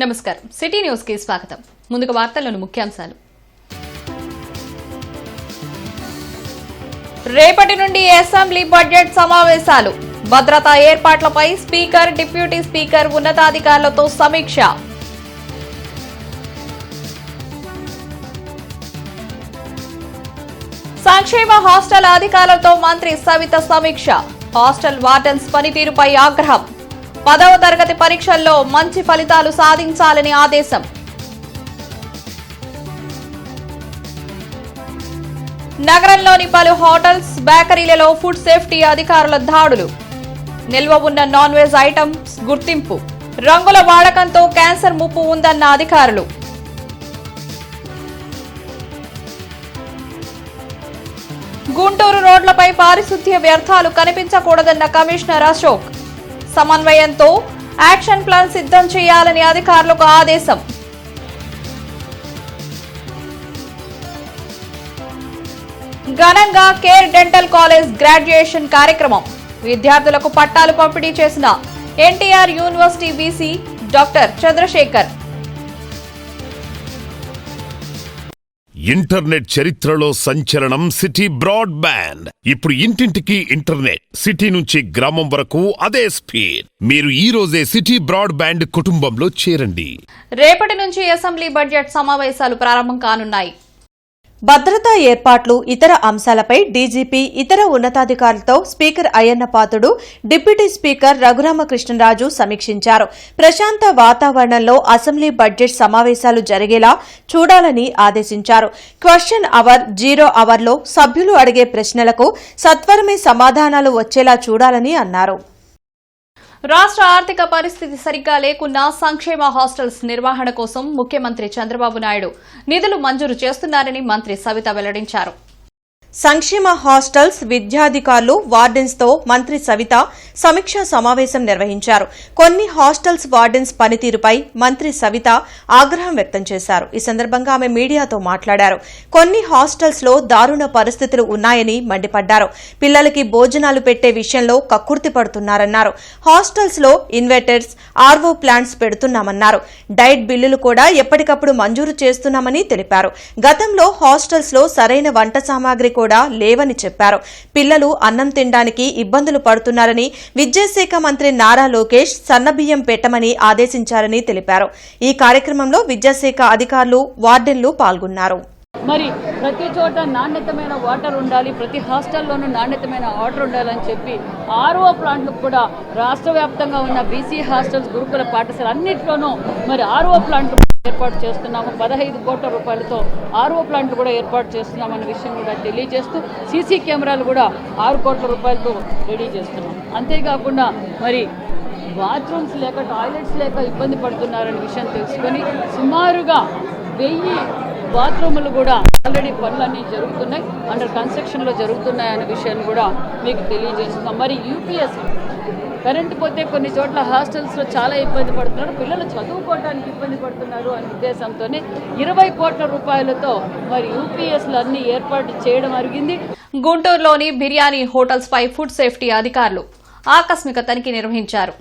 నమస్కారం city news కి స్వాగతం. ముందుగా వార్తల్లోని ముఖ్యాంశాలు. రేపటి నుండి అసెంబ్లీ బడ్జెట్ సమావేశాలు. భద్రతా ఏర్పాట్లపై స్పీకర్, డిప్యూటీ స్పీకర్ ఉన్నతాధికారులతో సమీక్ష. సంక్షేమ హాస్టల్ అధికారులతో మంత్రి సవిత సమీక్ష. హాస్టల్ వార్డెన్స్ పనితీరుపై ఆగ్రహం. 10వ తరగతి పరీక్షల్లో మంచి ఫలితాలు సాధించాలని ఆదేశం. నగరంలోని పలు హోటల్స్, బేకరీలలో ఫుడ్ సేఫ్టీ అధికారుల దాడులు. నిల్వ ఉన్న నాన్ వెజ్ ఐటమ్స్ గుర్తింపు. రంగుల వాడకంతో క్యాన్సర్ ముప్పు ఉందన్న అధికారులు. గుంటూరు రోడ్లపై పారిశుద్ధ్య వ్యర్థాలు కనిపించకూడదన్న కమిషనర్ అశోక్. సమన్వయంతో యాక్షన్ ప్లాన్ సిద్ధం చేయాలని అధికారులకు ఆదేశం. ఘనంగా కేర్ డెంటల్ కాలేజ్ గ్రాడ్యుయేషన్ కార్యక్రమం. విద్యార్థులకు పట్టాలు పంపిణీ చేసిన NTR university VC doctor Chandrashekar. Internet చరిత్రలో సంచలనం సిటీ బ్రాడ్బ్యాండ్. ఇప్పుడు ఇంటింటికి ఇంటర్నెట్, సిటీ నుంచి గ్రామం వరకు అదే స్పీడ్. మీరు ఈ రోజే సిటీ బ్రాడ్బ్యాండ్ కుటుంబంలో చేరండి. రేపటి నుంచి అసెంబ్లీ బడ్జెట్ సమావేశాలు ప్రారంభం కానున్నాయి. భద్రతా ఏర్పాట్లు, ఇతర అంశాలపై డీజీపీ, ఇతర ఉన్నతాధికారులతో speaker Ayyanna Patrudu, deputy speaker Raghuramakrishnaraju సమీక్షించారు. ప్రశాంత వాతావరణంలో అసెంబ్లీ బడ్జెట్ సమావేశాలు జరిగేలా చూడాలని ఆదేశించారు. క్వశ్చన్ అవర్, జీరో అవర్లో సభ్యులు అడిగే ప్రశ్నలకు సత్వరమే సమాధానాలు వచ్చేలా చూడాలని అన్నారు. రాష్ట్ర ఆర్థిక పరిస్థితి సరిగ్గా లేకున్నా సంక్షేమ హాస్టల్స్ నిర్వహణ కోసం ముఖ్యమంత్రి చంద్రబాబు నాయుడు నిధులు మంజూరు చేస్తున్నారని మంత్రి సవిత వెల్లడించారు. సంక్షేమ హాస్టల్స్, విద్యాధికారులు, వార్డెన్స్ తో మంత్రి సవిత సమీక్షా సమావేశం నిర్వహించారు. కొన్ని హాస్టల్స్ వార్డెన్స్ పనితీరుపై మంత్రి సవిత ఆగ్రహం వ్యక్తం చేశారు. ఈ సందర్భంగా ఆమె మీడియాతో మాట్లాడారు. కొన్ని హాస్టల్స్ లో దారుణ పరిస్థితులు ఉన్నాయని మండిపడ్డారు. పిల్లలకి భోజనాలు పెట్టే విషయంలో కక్కుర్తి పడుతున్నారన్నారు. హాస్టల్స్ లో ఇన్వర్టర్స్, ఆర్వో ప్లాంట్స్ పెడుతున్నామన్నారు. డైట్ బిల్లులు కూడా ఎప్పటికప్పుడు మంజూరు చేస్తున్నామని తెలిపారు. గతంలో హాస్టల్స్ లో సరైన వంట సామాగ్రి కూడా లేవని చెప్పారు. పిల్లలు అన్నం తినడానికి ఇబ్బందులు పడుతున్నారని, విద్యాశాఖ మంత్రి నారా లోకేష్ సన్నబియ్యం పెట్టమని ఆదేశించారని తెలిపారు. ఈ కార్యక్రమంలో విద్యాశాఖ అధికారులు, వార్డెన్లు పాల్గొన్నారు. మరి ప్రతి చోట నాణ్యతమైన వాటర్ ఉండాలి, ప్రతి హాస్టల్లోనూ నాణ్యతమైన వాటర్ ఉండాలని చెప్పి ఆర్ఓ ప్లాంట్లకు కూడా రాష్ట్ర వ్యాప్తంగా ఉన్న బీసీ హాస్టల్స్, గురుకుల పాఠశాల అన్నింటిలోనూ మరి ఆర్ఓ ప్లాంట్లు ఏర్పాటు చేస్తున్నాము. 15 కోట్ల రూపాయలతో ఆర్ఓ ప్లాంట్లు కూడా ఏర్పాటు చేస్తున్నామన్న విషయం కూడా తెలియజేస్తూ సీసీ కెమెరాలు కూడా 6 కోట్ల రూపాయలతో రెడీ చేస్తున్నాం. అంతేకాకుండా మరి బాత్రూమ్స్ లేక, టాయిలెట్స్ లేక ఇబ్బంది పడుతున్నారనే విషయం తెలుసుకొని సుమారుగా 1000 బాత్రూములు కూడా ఆల్రెడీ పనులన్నీ జరుగుతున్నాయి, అండర్ కన్స్ట్రక్షన్లో జరుగుతున్నాయి అనే విషయాన్ని కూడా మీకు తెలియజేస్తున్నాం. మరి యూపీఎస్ కరెంటు పోతే కొన్ని చోట్ల హాస్టల్స్లో చాలా ఇబ్బంది పడుతున్నారు, పిల్లలు చదువుకోవడానికి ఇబ్బంది పడుతున్నారు అనే ఉద్దేశంతోనే 20 కోట్ల రూపాయలతో మరి యూపీఎస్లు అన్ని ఏర్పాటు చేయడం జరిగింది. గుంటూరులోని బిర్యానీ హోటల్స్ పై ఫుడ్ సేఫ్టీ అధికారులు ఆకస్మిక తనిఖీ నిర్వహించారు.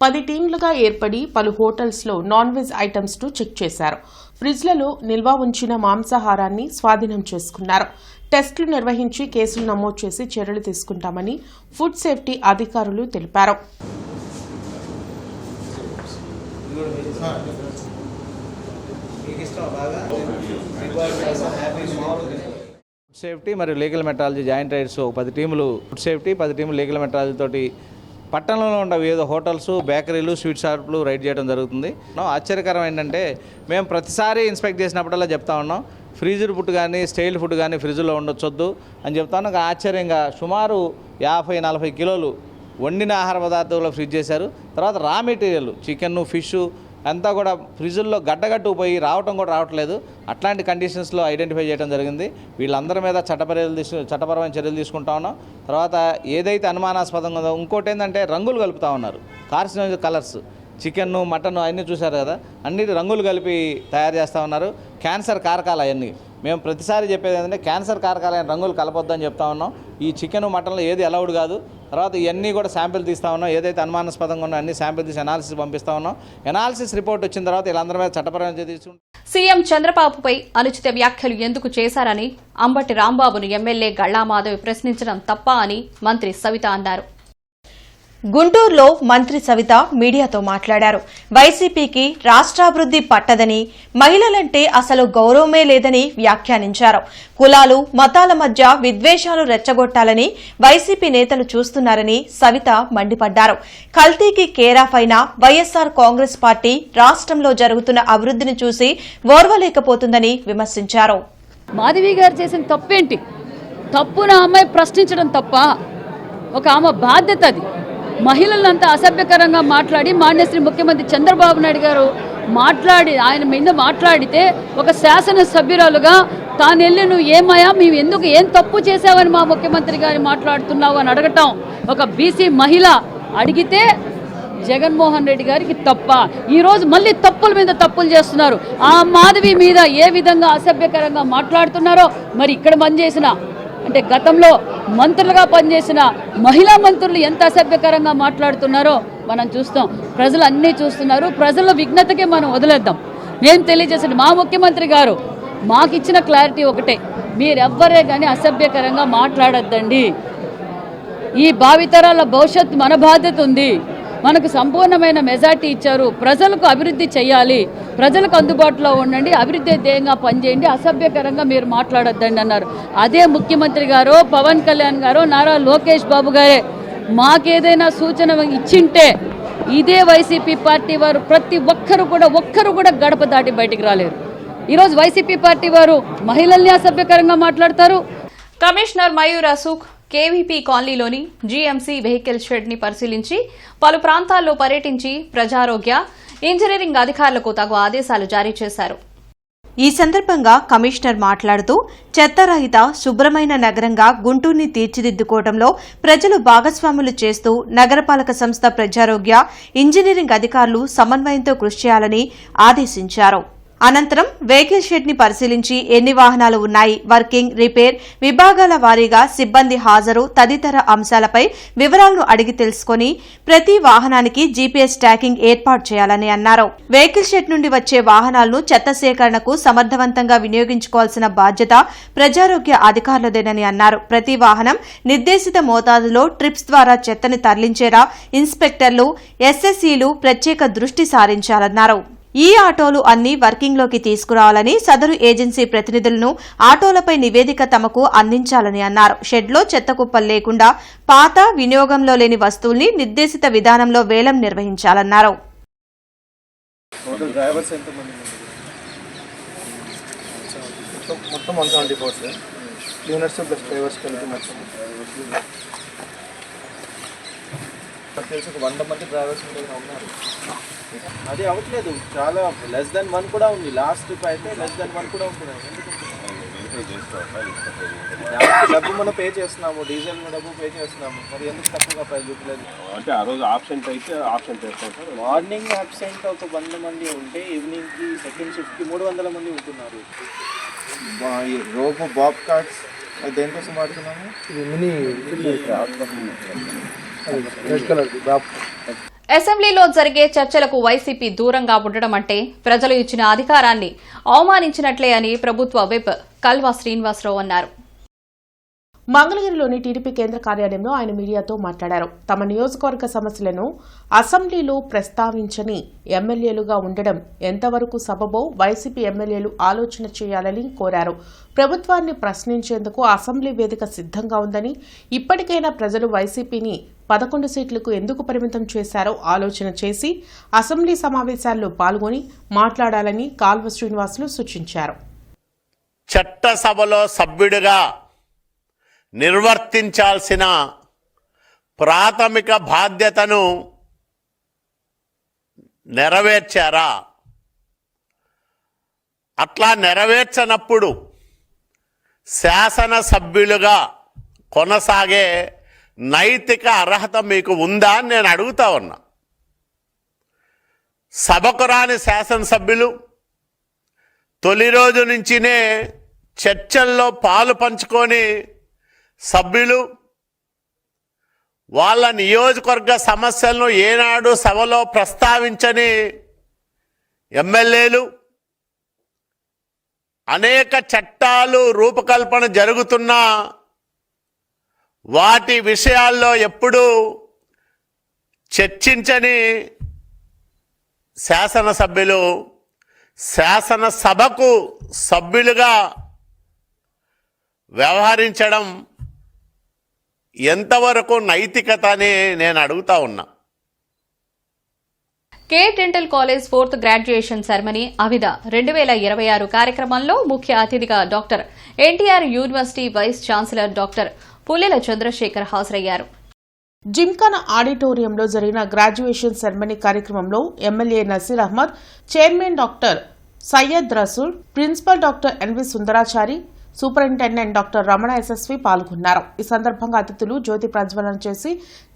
10 టీంలుగా ఏర్పడి పలు హోటల్స్లో నాన్ వెజ్ ఐటమ్స్ ను చెక్ చేశారు. ఫ్రిడ్జ్లలో నిల్వ ఉంచిన మాంసాహారాన్ని స్వాధీనం చేసుకున్నారు. టెస్టులు నిర్వహించి కేసులు నమోదు చేసి చర్యలు తీసుకుంటామని ఫుడ్ సేఫ్టీ అధికారులు తెలిపారు. సేఫ్టీ మరియు లీగల్ మెట్రాలజీ జాయింట్ రైడ్స్ 10 టీములు ఫుడ్ సేఫ్టీ, 10 టీములు లీగల్ మెట్రాలజీ తోటి పట్టణంలో ఉన్న వివిధ హోటల్స్, బేకరీలు, స్వీట్ షాపులు రైడ్ చేయడం జరుగుతుంది. ఆశ్చర్యకరం ఏంటంటే మేము ప్రతిసారి ఇన్స్పెక్ట్ చేసినప్పుడల్లా చెప్తా ఉన్నాం, ఫ్రీజర్ ఫుడ్ కానీ స్టైల్ ఫుడ్ కానీ ఫ్రిడ్జ్లో ఉండొచ్చొద్దు అని చెప్తాను. ఆశ్చర్యంగా సుమారు 50-40 కిలోలు వండిన ఆహార పదార్థాలు ఫ్రిడ్జ్ చేశారు. తర్వాత రా మెటీరియల్ చికెన్, ఫిష్ అంతా కూడా ఫ్రిడ్జ్లో గడ్డగట్టు పోయి రావటం కూడా రావట్లేదు. అట్లాంటి కండిషన్స్లో ఐడెంటిఫై చేయడం జరిగింది. వీళ్ళందరి మీద చట్టపరమైన చర్యలు తీసుకుంటా ఉన్నాం. తర్వాత ఏదైతే అనుమానాస్పదంగా ఉందో, ఇంకోటి ఏంటంటే రంగులు కలుపుతూ ఉన్నారు, కార్సినోజెనిక్ కలర్స్, చికెన్, మటన్ అన్నీ చూశారు కదా, అన్నిటి రంగులు కలిపి తయారు చేస్తూ ఉన్నారు. క్యాన్సర్ కారకాలు అవన్నీ మేము ప్రతిసారి చెప్పేది ఏంటంటే క్యాన్సర్ కారకాలైన రంగులు కలపొద్దని చెప్తా ఉన్నాం. ఈ చికెన్ మటన్లో ఏది అలౌడ్ కాదు. తర్వాత ఇవన్నీ కూడా శాంపిల్ తీస్తూ ఉన్నాం. ఏదైతే అనుమానాస్పదంగా ఉన్నాయో అన్ని శాంపిల్ తీసి అనాలిసిస్ పంపిస్తూ ఉన్నాం. అనాలిసిస్ రిపోర్ట్ వచ్చిన తర్వాత వీళ్ళందరి మీద చట్టపరమైన చర్య తీసుకుంటాం. సీఎం చంద్రబాబుపై అనుచిత వ్యాఖ్యలు ఎందుకు చేశారని అంబటి రాంబాబును ఎమ్మెల్యే గళ్లామాధవ్ ప్రశ్నించడం తప్ప అని మంత్రి సవిత అన్నారు. గుంటూరులో మంత్రి సవిత మీడియాతో మాట్లాడారు. వైసీపీకి రాష్ట్రాభివృద్ది పట్టదని, మహిళలంటే అసలు గౌరవమే లేదని వ్యాఖ్యానించారు. కులాలు మతాల మధ్య విద్వేషాలు రెచ్చగొట్టాలని వైసీపీ నేతలు చూస్తున్నారని సవిత మండిపడ్డారు. కల్తీకి కేరాఫ్ అయిన వైఎస్సార్ కాంగ్రెస్ పార్టీ రాష్ట్రంలో జరుగుతున్న అభివృద్దిని చూసి ఓర్వలేకపోతుందని విమర్శించారు. మాధవి గారు చేసిన తప్పేంటి? తప్పున అమ్మాయి ప్రశ్నించడం తప్ప? ఒక ఆమె బాధ్యత అది. మహిళలంతా అసభ్యకరంగా మాట్లాడి మాన్యశ్రీ ముఖ్యమంత్రి చంద్రబాబు నాయుడు గారు ఆయన మీద మాట్లాడితే ఒక శాసనసభ్యురాలుగా తాను వెళ్ళి నువ్వు ఏమయ్యా మేము ఎందుకు ఏం తప్పు చేసావని మా ముఖ్యమంత్రి గారు మాట్లాడుతున్నావు అని అడగటం ఒక బీసీ మహిళ అడిగితే జగన్మోహన్ రెడ్డి గారికి తప్ప? ఈరోజు మళ్ళీ తప్పుల మీద తప్పులు చేస్తున్నారు. ఆ మాధవి మీద ఏ విధంగా అసభ్యకరంగా మాట్లాడుతున్నారో మరి ఇక్కడ పనిచేసిన అంటే గతంలో మంత్రులుగా పనిచేసిన మహిళా మంత్రులు ఎంత అసభ్యకరంగా మాట్లాడుతున్నారో మనం చూస్తాం. ప్రజలు అన్నీ చూస్తున్నారు. ప్రజల విఘ్నతకే మనం వదిలేద్దాం. మేము తెలియజేసిన మా ముఖ్యమంత్రి గారు మాకిచ్చిన క్లారిటీ ఒకటే, మీరెవ్వరే కానీ అసభ్యకరంగా మాట్లాడొద్దండి. ఈ భావితరాల భవిష్యత్తు మన బాధ్యత ఉంది. మనకు సంపూర్ణమైన మెజార్టీ ఇచ్చారు. ప్రజలకు అభివృద్ధి చేయాలి, ప్రజలకు అందుబాటులో ఉండండి, అభివృద్ధి ధ్యేయంగా పనిచేయండి, అసభ్యకరంగా మీరు మాట్లాడొద్దండి అన్నారు. అదే ముఖ్యమంత్రి గారు, పవన్ కళ్యాణ్ గారు, నారా లోకేష్ బాబు గారే మాకేదైనా సూచన ఇచ్చింటే ఇదే వైసీపీ పార్టీ వారు ప్రతి ఒక్కరు కూడా గడప దాటి బయటికి రాలేరు. ఈరోజు వైసీపీ పార్టీ వారు మహిళల్ని అసభ్యకరంగా మాట్లాడతారు. కమిషనర్ మయూర్ అసూక్ కేవీపీ కాలనీలోని జీఎంసీ వెహికల్ షెడ్ ని పరిశీలించి పలు ప్రాంతాల్లో పర్యటించి ప్రజారోగ్య, ఇంజనీరింగ్ అధికారులకు తగు ఆదేశాలు జారీ చేశారు. ఈ సందర్భంగా కమిషనర్ మాట్లాడుతూ చెత్తరహిత శుభ్రమైన నగరంగా గుంటూరుని తీర్చిదిద్దుకోవడంలో ప్రజలు భాగస్వాములు చేస్తూ నగరపాలక సంస్థ ప్రజారోగ్య, ఇంజనీరింగ్ అధికారులు సమన్వయంతో కృషి చేయాలని ఆదేశించారు. అనంతరం వెహికల్ షెడ్ ని పరిశీలించి ఎన్ని వాహనాలు ఉన్నాయి, వర్కింగ్, రిపేర్, విభాగాల వారీగా సిబ్బంది హాజరు తదితర అంశాలపై వివరాలను అడిగి తెలుసుకుని ప్రతి వాహనానికి జీపీఎస్ ట్రాకింగ్ ఏర్పాటు చేయాలని అన్నారు. వెహికల్ షెడ్ నుండి వచ్చే వాహనాలను చెత్త సేకరణకు సమర్థవంతంగా వినియోగించుకోవాల్సిన బాధ్యత ప్రజారోగ్య అధికారులదేనని అన్నారు. ప్రతి వాహనం నిర్దేశిత మోతాదులో ట్రిప్స్ ద్వారా చెత్తని తరలించేలా ఇన్స్పెక్టర్లు, ఎస్ఎస్ఈలు ప్రత్యేక దృష్టి సారించాలన్నారు. ఈ ఆటోలు అన్ని వర్కింగ్లోకి తీసుకురావాలని, సదరు ఏజెన్సీ ప్రతినిధులను ఆటోలపై నివేదిక తమకు అందించాలని అన్నారు. షెడ్లో చెత్త కుప్పలు లేకుండా పాత, వినియోగంలో లేని వస్తువుల్ని నిర్దేశిత విధానంలో వేలం నిర్వహించాలన్నారు. తెలిసి 100 మంది డ్రైవర్స్ ఉన్నారు. అది అవ్వట్లేదు. చాలా లెస్ దెన్ 1 కూడా ఉంది. లాస్ట్ ట్రిప్ అయితే లెస్ దెన్ 1 కూడా ఉంటున్నాయి. డబ్బు మనం పే చేస్తున్నాము, డీజిల్ డబ్బు పే చేస్తున్నాము, మరి ఎందుకు తక్కువగా ప్రైస్ చూపలేదు? అంటే ఆ రోజు ఆబ్సెంట్ అయితే ఆబ్సెంట్ చేస్తాం సార్. మార్నింగ్ అబ్సెంట్ ఒక 100 మంది ఉంటే ఈవినింగ్కి సెకండ్ షిఫ్ట్కి 300 మంది ఉంటున్నారు. రోబో బాబ్ కార్డ్స్ దేనికోసం వాడుతున్నాము? అసెంబ్లీలో జరిగే చర్చలకు వైసీపీ దూరంగా ఉండడం అంటే ప్రజలు ఇచ్చిన అధికారాన్ని అవమానించినట్లే అని ప్రభుత్వ విప్ కల్వా శ్రీనివాసరావు అన్నారు. మంగళగిరిలోని టీడీపీ కేంద్ర కార్యాలయంలో ఆయన మీడియాతో మాట్లాడారు. తమ నియోజకవర్గ సమస్యలను అసెంబ్లీలో ప్రస్తావించని ఎమ్మెల్యేలుగా ఉండడం ఎంతవరకు సబబో వైసీపీ ఎమ్మెల్యేలు ఆలోచన చేయాలని కోరారు. ప్రభుత్వాన్ని ప్రశ్నించేందుకు అసెంబ్లీ వేదిక సిద్ధంగా ఉందని, ఇప్పటికైనా ప్రజలు వైసీపీని 11 సీట్లకు ఎందుకు పరిమితం చేశారో ఆలోచన చేసి అసెంబ్లీ సమావేశాల్లో పాల్గొని మాట్లాడాలని కాల్వ శ్రీనివాసులు సూచించారు. చట్టసభలో సభ్యుడిగా నిర్వర్తించాల్సిన ప్రాథమిక బాధ్యతను నెరవేర్చారా? అట్లా నెరవేర్చనప్పుడు శాసనసభ్యులుగా కొనసాగే నైతిక అర్హత మీకు ఉందా అని నేను అడుగుతా ఉన్నా. సభకు రాని శాసనసభ్యులు తొలి రోజు నుంచినే చర్చల్లో పాలు పంచుకొని సభ్యులు వాళ్ళ నియోజకవర్గ సమస్యలను ఏనాడు సభలో ప్రస్తావించని ఎమ్మెల్యేలు, అనేక చట్టాలు రూపకల్పన జరుగుతున్నా వాటి విషయాల్లో ఎప్పుడూ చర్చించని శాసనసభ్యులు శాసనసభకు సభ్యులుగా వ్యవహరించడం ఎంతవరకు నైతికత అని నేను అడుగుతా ఉన్నా. K dental college 4th graduation ceremony అవిద 2026 కార్యక్రమంలో ముఖ్య అతిథిగా doctor NTR university vice chancellor doctor Pullela Chandrasekhar హాజరయ్యారు. జిమ్ఖానా ఆడిటోరియంలో జరిగిన గ్రాడ్యుయేషన్ సెరమనీ కార్యక్రమంలో MLA Naseer Ahmed, chairman doctor Syed Rasool, principal doctor NV Sundarachari, superintendent doctor Ramana SSV పాల్గొన్నారు. ఈ సందర్భంగా అతిథులు జ్యోతి ప్రజ్వలన చేసి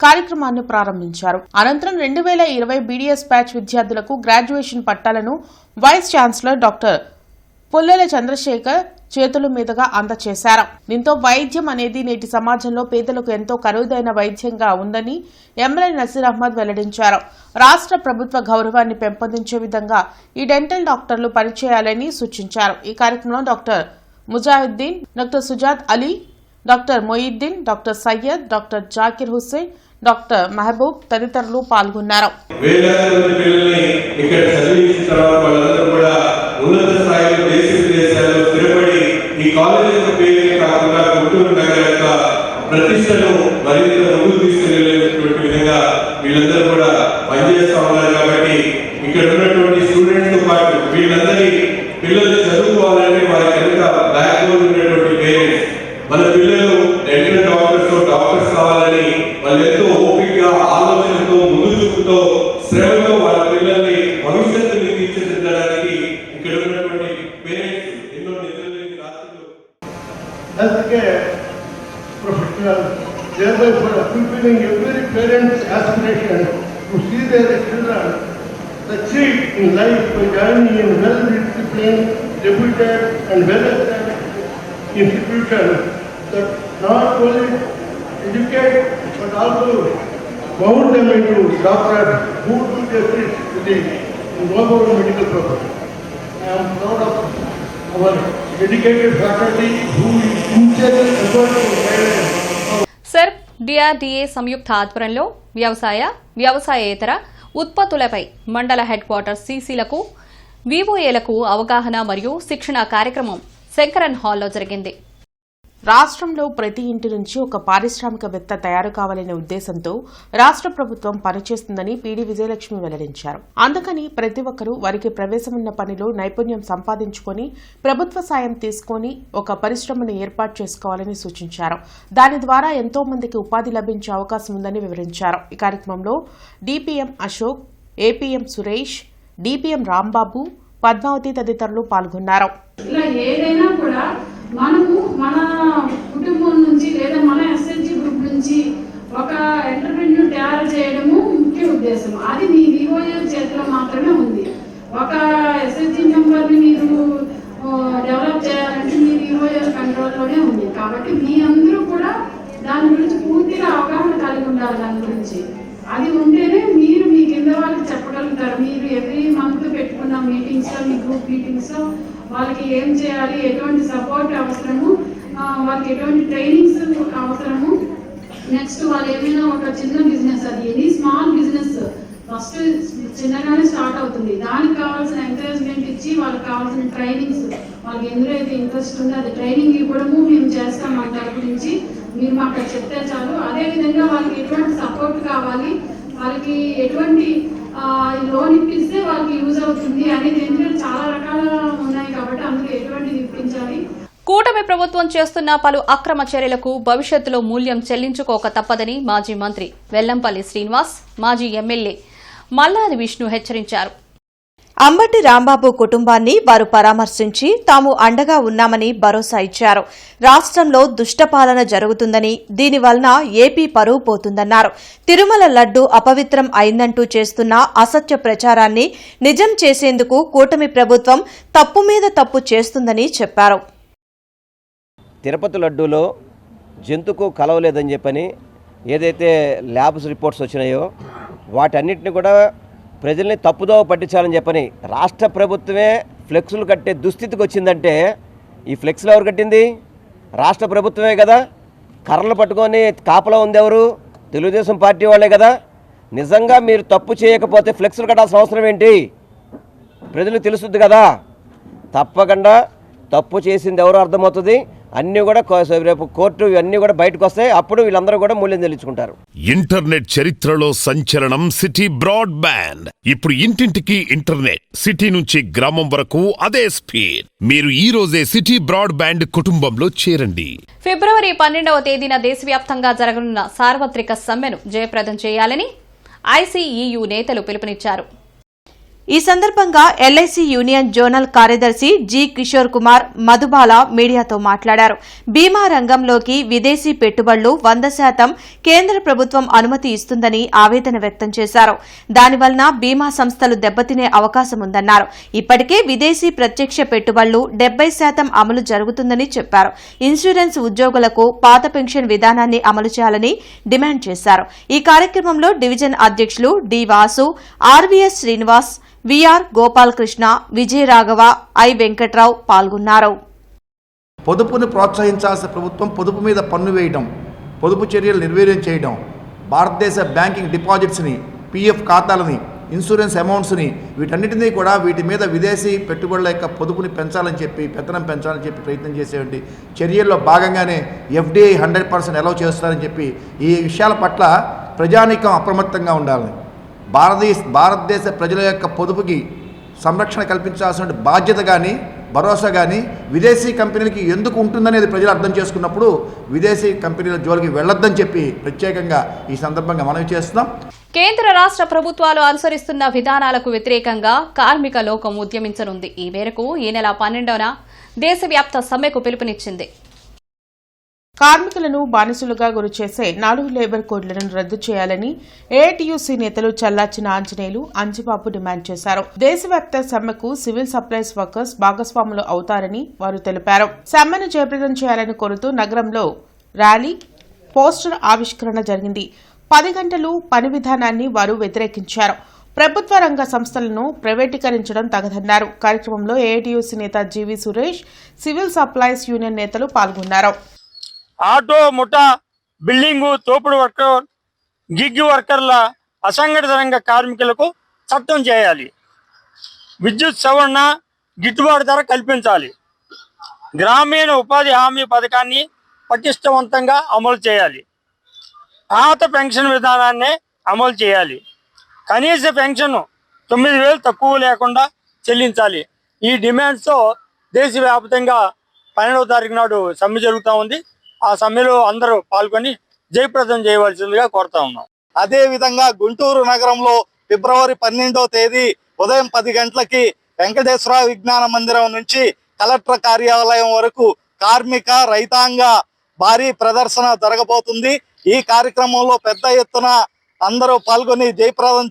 కార్యక్రమాన్ని ప్రారంభించారు. అనంతరం 2020 బీడీఎస్ బ్యాచ్ విద్యార్థులకు గ్రాడ్యుయేషన్ పట్టాలను vice chancellor doctor Pullela Chandrasekhar చేతుల మీదుగా అందజేశారు. దీంతో వైద్యం అనేది నేటి సమాజంలో పేదలకు ఎంతో ఖరీదైన వైద్యంగా ఉందని ఎమ్మెల్యే నసీర్ అహ్మద్ వెల్లడించారు. రాష్ట్ర ప్రభుత్వ గౌరవాన్ని పెంపొందించే విధంగా ఈ డెంటల్ డాక్టర్లు పనిచేయాలని సూచించారు. ఈ కార్యక్రమంలో doctor Mujahiddin, doctor Sujad Ali, doctor Moiddin, doctor Syed, doctor Zakir Hussain, doctor Mahaboob తదితరులు పాల్గొన్నారు. ప్రతిష్టను మరింత ముందుకు తీసుకెళ్లేటువంటి విధంగా వీళ్ళందరూ కూడా పనిచేస్తా ఉన్నారు. కాబట్టి ఇక్కడ ఉన్నటువంటి స్టూడెంట్స్ తో పాటు వీళ్ళందరి పిల్లలు చదువుకోవాలంటే వారి కనుక బ్యాక్ బోన్ ఉన్నటువంటి పేరెంట్స్, మన పిల్లలు డెంటల్ డాక్టర్స్ కావాలని వాళ్ళు ఎంతో ఓపికగా ఆలోచనతో ముందు చూపుతో శ్రమతో వాళ్ళ పిల్లల్ని భవిష్యత్తుని తీర్చిదిద్దడానికి ఇక్కడ ఉన్నటువంటి పేరెంట్స్ ఎన్నో నిద్రలేని రాత్రులు professional, thereby fulfilling every parent's aspiration to see their children succeed in life by joining in well-disciplined, reputed and well-established institutions that not only educate but also mold them into doctors who do justice to the noble medical profession. I am proud of our dedicated faculty who sincerely effort to guide. SERP DRDA సంయుక్త ఆధ్వర్యంలో వ్యవసాయేతర ఉత్పత్తులపై మండల head quarters సీసీలకు, వీఓఏలకు అవగాహన మరియు శిక్షణ కార్యక్రమం శంకరన్ హాల్లో జరిగింది. రాష్ట్రంలో ప్రతి ఇంటి నుంచి ఒక పారిశ్రామికవేత్త తయారు కావాలనే ఉద్దేశంతో రాష్ట్ర ప్రభుత్వం పనిచేస్తుందని పీడీ విజయలక్ష్మి వెల్లడించారు. అందుకని ప్రతి ఒక్కరూ వారికి ప్రవేశమున్న పనిలో నైపుణ్యం సంపాదించుకొని ప్రభుత్వ సాయం తీసుకొని ఒక పరిశ్రమను ఏర్పాటు చేసుకోవాలని సూచించారు. దాని ద్వారా ఎంతో మందికి ఉపాధి లభించే అవకాశం ఉందని వివరించారు. ఈ కార్యక్రమంలో DPM Ashok, APM Suresh, DPM Rambabu, Padmavati తదితరులు పాల్గొన్నారు. మనము మన కుటుంబం నుంచి లేదా మన ఎస్ఎల్జీ గ్రూప్ నుంచి ఒక ఎంటర్ప్రెన్యూర్ తయారు చేయడము ముఖ్య ఉద్దేశం. అది మీ విఓఏ చేతిలో మాత్రమే ఉంది. ఒక ఎస్ఎల్జీ మెంబర్ని మీరు డెవలప్ చేయాలంటే మీ విఓఏ కంట్రోల్లోనే ఉంది. కాబట్టి మీ అందరూ కూడా దాని గురించి పూర్తిగా అవగాహన కలిగి ఉండాలి. దాని గురించి అది ఉంటేనే మీరు మీ కింద వాళ్ళకి చెప్పగలుగుతారు. మీరు ఎవ్రీ మంత్ పెట్టుకున్న మీటింగ్స్లో, మీ గ్రూప్ మీటింగ్స్లో వాళ్ళకి ఏం చేయాలి, ఎటువంటి సపోర్ట్ అవసరము, వాళ్ళకి ఎటువంటి ట్రైనింగ్స్ అవసరము. నెక్స్ట్ వాళ్ళు ఏమైనా ఒక చిన్న బిజినెస్, అది ఎనీ స్మాల్ బిజినెస్ ఫస్ట్ చిన్నగానే స్టార్ట్ అవుతుంది. దానికి కావాల్సిన ఎంకరేజ్మెంట్ ఇచ్చి వాళ్ళకి కావాల్సిన ట్రైనింగ్స్, వాళ్ళకి ఎందులో అయితే ఇంట్రెస్ట్ ఉందో అది ట్రైనింగ్ ఇవ్వడము మేము చేస్తాం. మన తరపు నుంచి మీరు మాకు చెప్తే చాలు. అదేవిధంగా వాళ్ళకి ఎటువంటి సపోర్ట్ కావాలి, వాళ్ళకి ఎటువంటి లోన్ ఇప్పిస్తే వాళ్ళకి యూజ్ అవుతుంది అనేది ఎందుకంటే చాలా రకాల ఉన్నాయి. కాబట్టి అందులో ఎటువంటిది ఇప్పించాలి. కూటమి ప్రభుత్వం చేస్తున్న పలు అక్రమ చర్యలకు భవిష్యత్తులో మూల్యం చెల్లించుకోక తప్పదని మాజీ మంత్రి వెల్లంపల్లి శ్రీనివాస్, మాజీ ఎమ్మెల్యే మల్లాది విష్ణు హెచ్చరించారు. అంబటి రాంబాబు కుటుంబాన్ని వారు పరామర్శించి తాము అండగా ఉన్నామని భరోసా ఇచ్చారు. రాష్ట్రంలో దుష్టపాలన జరుగుతుందని, దీనివలన ఏపీ పరువు పోతుందన్నారు. తిరుమల లడ్డు అపవిత్రం అయిందంటూ చేస్తున్న అసత్య ప్రచారాన్ని నిజం చేసేందుకు కూటమి ప్రభుత్వం తప్పు మీద తప్పు చేస్తుందని చెప్పారు. తిరుపతి లడ్డూలో జంతుకు కలవలేదని చెప్పని ఏదైతే ల్యాబ్స్ రిపోర్ట్స్ వచ్చినాయో వాటన్నిటిని కూడా ప్రజల్ని తప్పుదోవ పట్టించాలని చెప్పని రాష్ట్ర ప్రభుత్వమే ఫ్లెక్సులు కట్టే దుస్థితికి వచ్చిందంటే ఈ ఫ్లెక్స్లు ఎవరు కట్టింది? రాష్ట్ర ప్రభుత్వమే కదా. కర్రలు పట్టుకొని కాపలా ఉంది ఎవరు? తెలుగుదేశం పార్టీ వాళ్ళే కదా. నిజంగా మీరు తప్పు చేయకపోతే ఫ్లెక్సులు కట్టాల్సిన అవసరం ఏంటి? ప్రజలకు తెలుస్తుంది కదా. తప్పకుండా తప్పు చేసింది ఎవరో అర్థమవుతుంది. అన్నీ కూడా రేపు కోర్టు ఇవన్నీ కూడా బయటకు వస్తాయి. అప్పుడు వీళ్ళందరూ కూడా మూల్యం చెల్లించుకుంటారు. ఇంటర్నెట్ చరిత్రలో సంచలనం సిటీ బ్రాడ్బ్యాండ్. ఇప్పుడు ఇంటింటికి ఇంటర్నెట్, సిటీ నుంచి గ్రామం వరకు అదే స్పీడ్. మీరు ఈ రోజే సిటీ బ్రాడ్బ్యాండ్ కుటుంబంలో చేరండి. ఫిబ్రవరి 12వ తేదీన దేశవ్యాప్తంగా జరగనున్న సార్వత్రిక సమ్మెను జయప్రదం చేయాలని ఐసీఈయూ నేతలు పిలుపునిచ్చారు. ఈ సందర్భంగా ఎల్ఐసి యూనియన్ జోనల్ కార్యదర్శి జి కిషోర్ కుమార్ మధుబాల మీడియాతో మాట్లాడారు. బీమా రంగంలోకి విదేశీ పెట్టుబడులు 100% కేంద్ర ప్రభుత్వం అనుమతి ఇస్తుందని ఆవేదన వ్యక్తం చేశారు. దానివలన బీమా సంస్థలు దెబ్బతినే అవకాశం ఉందన్నారు. ఇప్పటికే విదేశీ ప్రత్యక్ష పెట్టుబడులు 70% అమలు జరుగుతుందని చెప్పారు. ఇన్సూరెన్స్ ఉద్యోగులకు పాత పెన్షన్ విధానాన్ని అమలు చేయాలని డిమాండ్ చేశారు. ఈ కార్యక్రమంలో డివిజన్ అధ్యక్షులు D Vasu, RVS Srinivas, VR Gopalakrishna, Vijayaraghava, I Venkatrao పాల్గొన్నారు. పొదుపును ప్రోత్సహించాల్సిన ప్రభుత్వం పొదుపు మీద పన్ను వేయడం, పొదుపు చర్యలు నిర్వీర్యం చేయడం, భారతదేశ బ్యాంకింగ్ డిపాజిట్స్ని, పీఎఫ్ ఖాతాలని, ఇన్సూరెన్స్ అమౌంట్స్ని వీటన్నిటినీ కూడా వీటి మీద విదేశీ పెట్టుబడుల యొక్క పొదుపుని పెంచాలని చెప్పి, పెత్తనం పెంచాలని చెప్పి ప్రయత్నం చేసేటువంటి చర్యల్లో భాగంగానే ఎఫ్డీఐ 100% అలౌ చేస్తారని చెప్పి ఈ విషయాల పట్ల ప్రజానీకం అప్రమత్తంగా ఉండాలని, భారతదేశ ప్రజల యొక్క పొదుపుకి సంరక్షణ కల్పించాల్సిన బాధ్యత కానీ భరోసా కానీ విదేశీ కంపెనీలకి ఎందుకు ఉంటుందనేది ప్రజలు అర్థం చేసుకున్నప్పుడు విదేశీ కంపెనీల జోలికి వెళ్లొద్దని చెప్పి ప్రత్యేకంగా ఈ సందర్భంగా మనవి చేస్తున్నాం. కేంద్ర రాష్ట్ర ప్రభుత్వాలు అనుసరిస్తున్న విధానాలకు వ్యతిరేకంగా కార్మిక లోకం ఉద్యమించనుంది. ఈ మేరకు ఈ నెల 12న దేశవ్యాప్త సమ్మెకు పిలుపునిచ్చింది. కార్మికులను బానిసలుగా గురిచేసే 4 లేబర్ కోడ్లను రద్దు చేయాలని ఏఐటీయూసీ నేతలు చల్లాచిన ఆంజనేయులు, అంజిబాబు డిమాండ్ చేశారు. దేశవ్యాప్త సమ్మెకు సివిల్ సప్లైస్ వర్కర్స్ భాగస్వాములు అవుతారని వారు తెలిపారు. సమ్మెను జయప్రదం చేయాలని కోరుతూ నగరంలో ర్యాలీ, పోస్టర్ ఆవిష్కరణ జరిగింది. 10 గంటలు పని విధానాన్ని వారు వ్యతిరేకించారు. ప్రభుత్వ రంగ సంస్థలను ప్రైవేటీకరించడం తగదన్నారు. కార్యక్రమంలో ఏఐటీయూసీ నేత GV Suresh, civil supplies union నేతలు పాల్గొన్నారు. ఆటో, ముఠా, బిల్డింగు, తోపుడు వర్కర్, గిగ్ వర్కర్ల అసంఘటిత రంగ కార్మికులకు చట్టం చేయాలి. విద్యుత్ సవరణ, గిట్టుబాటు ధర కల్పించాలి. గ్రామీణ ఉపాధి హామీ పథకాన్ని పటిష్టవంతంగా అమలు చేయాలి. పాత పెన్షన్ విధానాన్ని అమలు చేయాలి. కనీస పెన్షన్ 9,000 తక్కువ లేకుండా చెల్లించాలి. ఈ డిమాండ్స్తో దేశవ్యాప్తంగా 12వ తారీఖు నాడు సమ్మె జరుగుతూ ఉంది. ఆ సమ్మెలో అందరూ పాల్గొని జయప్రదం చేయవలసిందిగా కోరుతా ఉన్నాం. అదేవిధంగా గుంటూరు నగరంలో ఫిబ్రవరి 12వ తేదీ ఉదయం 10 గంటలకి వెంకటేశ్వర విజ్ఞాన మందిరం నుంచి కలెక్టర్ కార్యాలయం వరకు కార్మిక రైతాంగ భారీ ప్రదర్శన జరగబోతుంది. ఈ కార్యక్రమంలో పెద్ద ఎత్తున అందరూ పాల్గొని జయప్రదం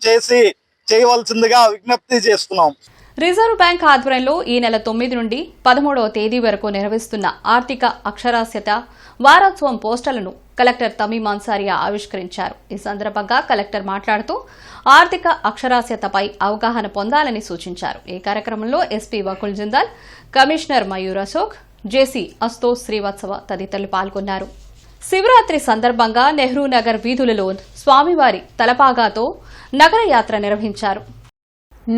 చేయవలసిందిగా విజ్ఞప్తి చేస్తున్నాం. రిజర్వ్ బ్యాంక్ ఆధ్వర్యంలో ఈ నెల 9 నుండి 13వ తేదీ వరకు నిర్వహిస్తున్న ఆర్థిక అక్షరాస్యత వారోత్సవం పోస్టర్లను కలెక్టర్ తమీం అన్సారియా ఆవిష్కరించారు. ఈ సందర్భంగా కలెక్టర్ మాట్లాడుతూ ఆర్థిక అక్షరాస్యతపై అవగాహన పొందాలని సూచించారు. ఈ కార్యక్రమంలో ఎస్పీ వకుల్ జిందాల్, కమిషనర్ మయూర్ అశోక్, జేసీ అస్తోష్ శ్రీవత్సవ తదితరులు పాల్గొన్నారు. శివరాత్రి సందర్భంగా నెహ్రూ నగర్ వీధులలో స్వామివారి తలపాగాతో నగరయాత్ర నిర్వహించారు.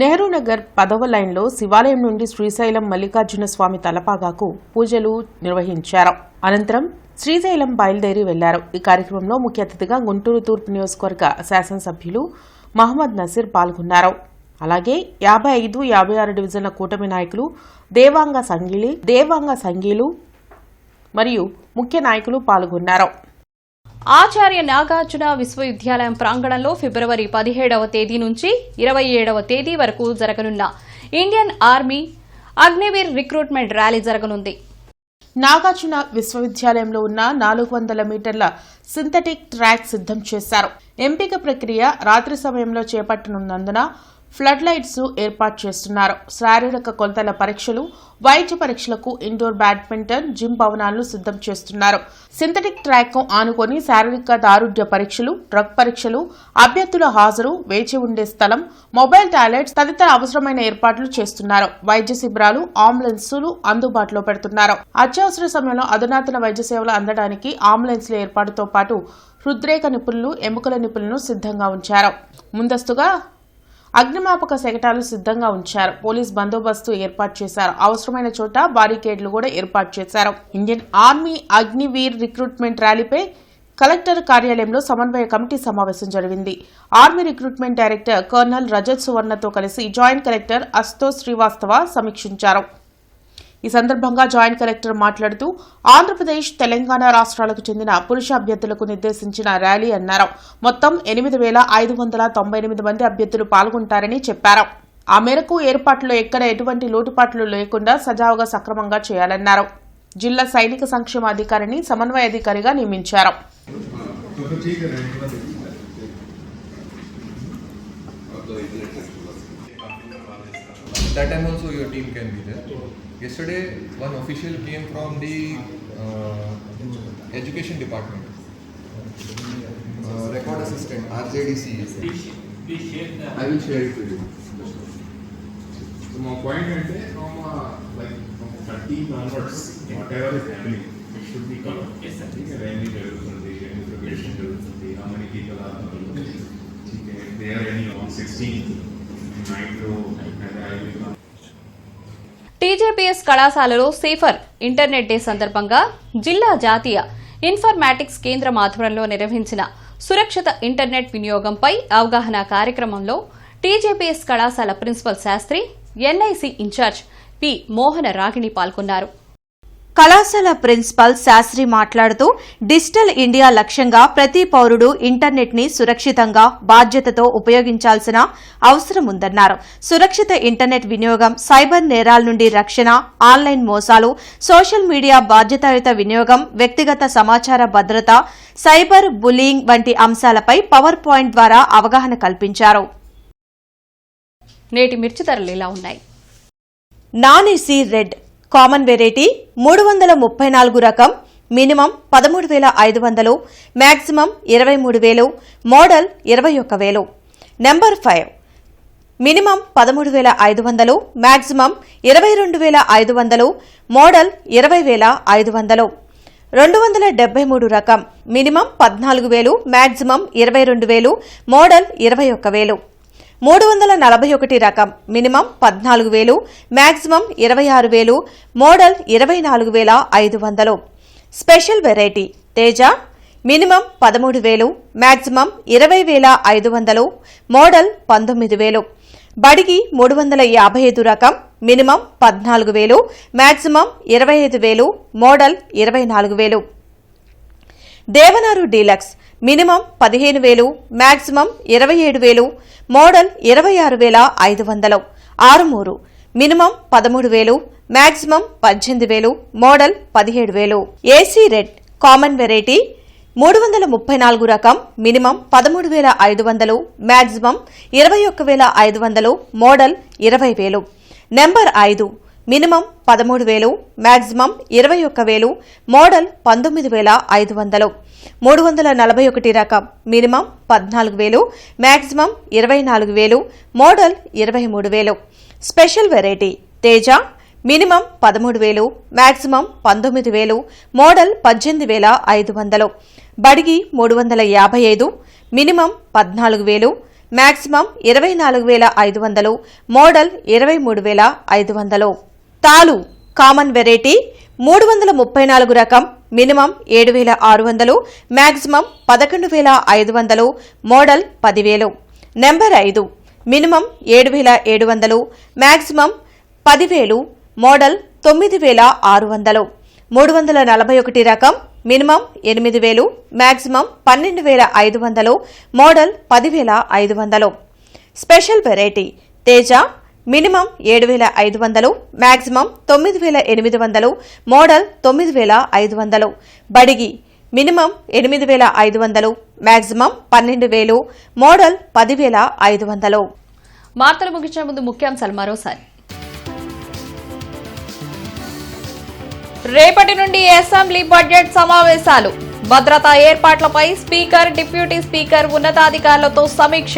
నెహ్రూ నగర్ 10వ లైన్లో శివాలయం నుండి శ్రీశైలం మల్లికార్జున స్వామి తలపాగాకు పూజలు నిర్వహించారు. అనంతరం శ్రీశైలం బయలుదేరి వెళ్లారు. ఈ కార్యక్రమంలో ముఖ్య అతిథిగా గుంటూరు తూర్పు నియోజకవర్గ శాసనసభ్యులు మహమ్మద్ నసీర్ పాల్గొన్నారు. అలాగే 55, 56 డివిజన్ల కూటమి నాయకులు, దేవాంగ సంఘీలు మరియు ముఖ్య నాయకులు పాల్గొన్నారు. ఆచార్య నాగార్జున విశ్వవిద్యాలయం ప్రాంగణంలో ఫిబ్రవరి 17వ తేదీ నుంచి 27వ తేదీ వరకు జరగనున్న Indian army Agniveer recruitment rally జరగనుంది. నాగార్జున విశ్వవిద్యాలయంలో ఉన్న 400 మీటర్ల సింథటిక్ ట్రాక్ సిద్ధం చేశారు. ఎంపిక ప్రక్రియ రాత్రి సమయంలో చేపట్టనున్నందున ఫ్లడ్ లైట్స్ ఏర్పాటు చేస్తున్నారు. శారీరక కొలతల పరీక్షలు, వైద్య పరీక్షలకు ఇండోర్ బ్యాడ్మింటన్, జిమ్ భవనాలను సిద్ధం చేస్తున్నారు. సింథటిక్ ట్రాక్ ఆనుకొని శారీరక దారుఢ్య పరీక్షలు, డ్రగ్ పరీక్షలు, అభ్యర్థుల హాజరు, వేచి ఉండే స్థలం, మొబైల్ టాయిలెట్స్ తదితర అవసరమైన ఏర్పాట్లు చేస్తున్నారు. వైద్య శిబిరాలు, అంబులెన్సులు అందుబాటులో పెడుతున్నారు. అత్యవసర సమయంలో అధునాతన వైద్య సేవలు అందడానికి అంబులెన్స్ల ఏర్పాటుతో పాటు హృద్రేఖ నిపుణులు, ఎముకల నిపుణులను సిద్ధంగా ఉంచారు. ముందస్తుగా అగ్నిమాపక శకటాలు సిద్ధంగా ఉంచారు. పోలీస్ బందోబస్తు ఏర్పాటు చేశారు. అవసరమైన చోట బారికేడ్లు కూడా ఏర్పాటు చేశారు. ఇండియన్ ఆర్మీ అగ్నివీర్ రిక్రూట్మెంట్ ర్యాలీపై కలెక్టర్ కార్యాలయంలో సమన్వయ కమిటీ సమావేశం జరిగింది. Army recruitment director colonel Rajat సువర్ణతో కలిసి జాయింట్ కలెక్టర్ అశుతోష్ శ్రీవాస్తవ సమీక్షించారు. ఈ సందర్భంగా జాయింట్ కలెక్టర్ మాట్లాడుతూ ఆంధ్రప్రదేశ్, తెలంగాణ రాష్ట్రాలకు చెందిన పురుష అభ్యర్థులకు నిర్దేశించిన ర్యాలీ అన్నారు. మొత్తం 8,598 మంది అభ్యర్థులు పాల్గొంటారని చెప్పారు. ఆ మేరకు ఏర్పాట్లో ఎక్కడ ఎటువంటి లోటుపాట్లు లేకుండా సజావుగా సక్రమంగా చేయాలన్నారు. జిల్లా సైనిక సంక్షేమ అధికారిని సమన్వయ అధికారిగా నియమించారు. That time also your team can be there. Yesterday, one official came from the education department. Record assistant, RJDC. I will share it with you. So my point is from like from 13 onwards, whatever is happening, it should be covered. Yes, sir. When the preparation, how many people are there? Are any on 16? TJPS కళాశాలలో safer internet day సందర్భంగా జిల్లా జాతీయ informatics కేంద్రం ఆధ్వర్యంలో నిర్వహించిన సురక్షిత internet వినియోగంపై అవగాహన కార్యక్రమంలో టీజేపీఎస్ కళాశాల principal Shastri, NIC in charge P Mohana Ragini పాల్గొన్నారు. కళాశాల ప్రిన్సిపల్ శాస్త్రి మాట్లాడుతూ డిజిటల్ ఇండియా లక్ష్యంగా ప్రతి పౌరుడు ఇంటర్నెట్ ని సురక్షితంగా, బాధ్యతతో ఉపయోగించాల్సిన అవసరం ఉందన్నారు. సురక్షిత ఇంటర్నెట్ వినియోగం, సైబర్ నేరాల నుండి రక్షణ, ఆన్లైన్ మోసాలు, సోషల్ మీడియా బాధ్యతాయుత వినియోగం, వ్యక్తిగత సమాచార భద్రత, సైబర్ బుల్లీయింగ్ వంటి అంశాలపై పవర్ పాయింట్ ద్వారా అవగాహన కల్పించారు. నేటి మిర్చి ధరలు ఇలా ఉన్నాయి. Non AC red common variety 334 రకం, minimum 13,500, maximum 23,000, model 21,000. Number 5 minimum 13,500, maximum 22,500, model 20,500. 273 రకం, మినిమం 14,000, మ్యాక్సిమం 22,000, మోడల్ 21,000. 341 రకం, minimum 14,000, maximum 26,000, model 24,500. Special variety Teja minimum 13,000, maximum 20,500, model 19,000. Byadgi 355 రకం, minimum 14,000, maximum 25,000, model 24,000. Devanur deluxe minimum 15,000, maximum 27,000, model 26,500. Armoor minimum 13,000, maximum 18,000, model 17,000. AC red common variety 334 రకం, minimum 13,500, maximum 21,500, model 20,000. Number 5 minimum 13,000, maximum 21,000, model 19,500. 341 రకం, minimum 14,000, maximum 24,000, model 23,000. Special variety Teja minimum 13,000, maximum 19,000, model 18,500. Byadgi 355, minimum 14,000, maximum 24,500, model 23,500. తాలు common variety 334 రకం, minimum 7,600, maximum 11,500, model 10,000. Number 5 minimum 7,700, maximum 10,000, model 9,600. 341 రకం, minimum 8,000, maximum 12,500, model 10,500. Special variety Teja minimum 7,500, maximum 9,800, model 9,500. Byadgi minimum 8,500, maximum 12,000, model 10,500. వార్తలు ముగించే ముందు ముఖ్యాంశాలు మరోసారి. రేపటి నుండి అసెంబ్లీ బడ్జెట్ సమావేశాలు. భద్రతా ఏర్పాట్లపై స్పీకర్, డిప్యూటీ స్పీకర్ ఉన్నతాధికారులతో సమీక్ష.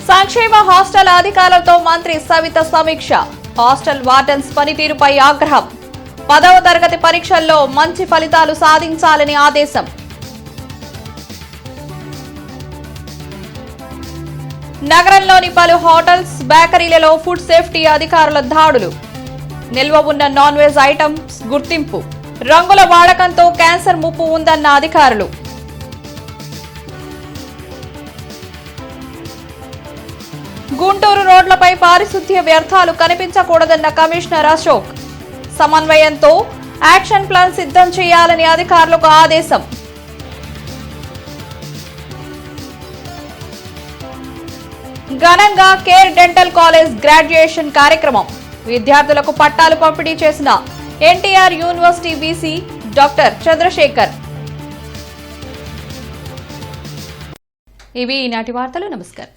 సంక్షేమ హాస్టల్ అధికారులతో మంత్రి సవిత సమీక్ష. హాస్టల్ వార్డెన్స్ పనితీరుపై ఆగ్రహం. 10వ తరగతి పరీక్షల్లో మంచి ఫలితాలు సాధించాలని ఆదేశం. నగరంలోని పలు హోటల్స్, బేకరీలలో ఫుడ్ సేఫ్టీ అధికారుల దాడులు. నిల్వ ఉన్న నాన్ వెజ్ ఐటమ్స్ గుర్తింపు. రంగుల వాడకంతో క్యాన్సర్ ముప్పు ఉందన్న అధికారులు. గుంటూరు రోడ్లపై పారిశుద్ధ్య వ్యర్థాలు కనిపించకూడదన్న కమిషనర్ అశోక్. సమన్వయంతో యాక్షన్ ప్లాన్ సిద్ధం చేయాలని అధికారులకు ఆదేశం. ఘనంగా కేర్ డెంటల్ కాలేజ్ గ్రాడ్యుయేషన్ కార్యక్రమం. విద్యార్థులకు పట్టాలు పంపిణీ చేసిన NTR university VC doctor Chandrashekar. ఇవి ఈనాటి వార్తలు. నమస్కారం.